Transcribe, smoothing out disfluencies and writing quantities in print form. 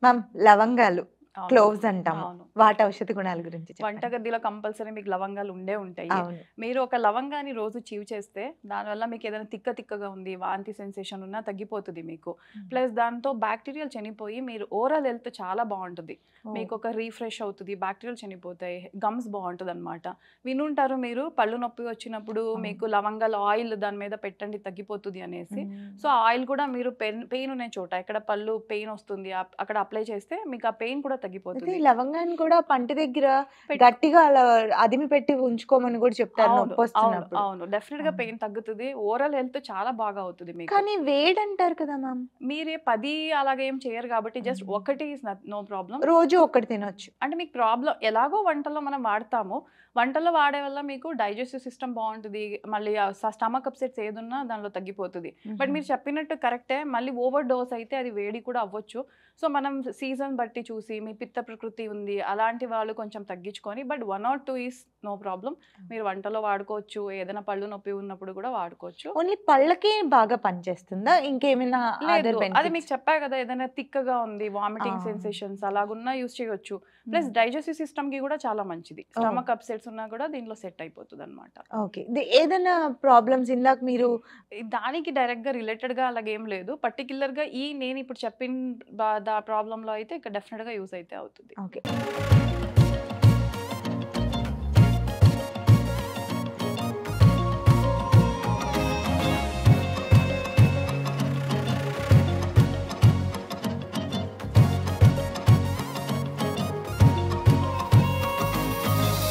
Ma'am లవంగాలు, అవును. Cloves అంటాము. అవును. వాటి ఔషధ గుణాల గురించి చెప్పండి. వంటగదిలో కంపల్సరీ మీకు లవంగాలు ఉండే ఉంటాయి. అవును. మీరు ఒక లవంగాన్ని రోజు చీవ్ చేస్తే దానివల్ల మీకేదైనా తిక్కగా ఉంది, వాంతి సెన్సేషన్ ఉన్నా తగ్గిపోతది మీకు. హ్మ్. ప్లస్ దాంతో బ్యాక్టీరియాలు చనిపోయి మీరు ఓరల్ హెల్త్ చాలా బావుంటది. ఓహ్! మీకొక రిఫ్రెష్ అవుతది. బ్యాక్టీరియాలు చనిపోతాయి. గమ్స్ బావుంటదనమాట. వినుంటారు మీరు పళ్ళు నొప్పి వచ్చినప్పుడు అవును. మీకు లవంగాల ఆయిల్ దాని మీద పెట్టండి తగ్గిపోతది అనేసి. హ్మ్. సో, ఆ ఆయిల్ కూడా మీరు పెయిన్ ఉన్న చోట ఎక్కడ పళ్ళు పెయిన్ వస్తుంది అక్కడ అప్లై చేస్తే మీకు ఆ పెయిన్ కూడా అయితే తగ్గిపోతది. లవంగాన్ని కూడా పంటి దగ్గర పెట్టుకో గట్టిగా అలా అదిమి పెట్టి ఉంచుకోమని గూడా చెప్తారు అవును. అవును. నొప్పొస్తున్నప్పుడు. అవును. డెఫినిట్‌గా అవును. పెయిన్ తగ్గుతది. ఓరల్ హెల్త్ చాలా బాగా అవుతది మీకు. కానీ వేడంటారు కదా మ్యామ్! మీరే 10 అలాగేం చేయరు కాబట్టి జస్ట్ హ్మ్. ఒకటి ఈస్ నో ప్రాబ్లమ్. రోజు ఒక్కటి తినొచ్చు. అంటే మీకు ఎలాగో వంటల్లో మనం వాడతాము. వంటల్లో వాడే వల్ల మీకు డైజెస్టివ్ సిస్టమ్ బావుంటది. మళ్ళీ స్టమక్ అప్‌సెట్స్ ఏదున్నా దానిలో తగ్గిపోతది. బట్ హుహు. మీరు చెప్పినట్టు కరెక్టే. మళ్ళీ ఓవర్ డోస్ అయితే అది వేడి కూడా అవ్వచ్చు. సో, మనం సీజన్ బట్టి చూసి మీ పిత్త ప్రకృతి ఉంది. అలాంటి వాళ్ళు కొంచెం తగ్గించుకొని but 1 or 2 is no problem. మీరు వంటలో వాడుకోవచ్చు. ఏదైనా పళ్ళు నొప్పి ఉన్నప్పుడు కూడా వాడుకోవచ్చు. ఓన్లీ పళ్ళకే బాగా పనిచేస్తుందా? ఇంకేమైనా లేదు. అదర్ అది మీకు బెనిఫిట్స్? చెప్పా గదా! ఏదైనా తిక్కగా ఉంది, ఆ! వామిటింగ్ సెన్సేషన్స్ అలాగున్నా యూజ్ చేయొచ్చు. ప్లస్ హ్మ్. డైజెస్టివ్ సిస్టమ్‌కి గూడా చాలా మంచిది. ఓహ్! స్టమక్ అప్‌సెట్స్ ఉన్నా గూడా దీనిలో సెట్ అయిపోతదనమాట. ఓకే. ఏదన్నా ప్రాబ్లమ్స్ ఇందాక మీరు దానికి డైరెక్ట్‌గా రిలేటెడ్‌గా అలాగేం లేదు. పర్టిక్యులర్‌గా నేనిప్పుడు చెప్పిన ప్రాబ్లమ్‌లో అయితే ఇక డెఫినిట్‌గా యూజ్ అయితే అవుతది. ఓకే.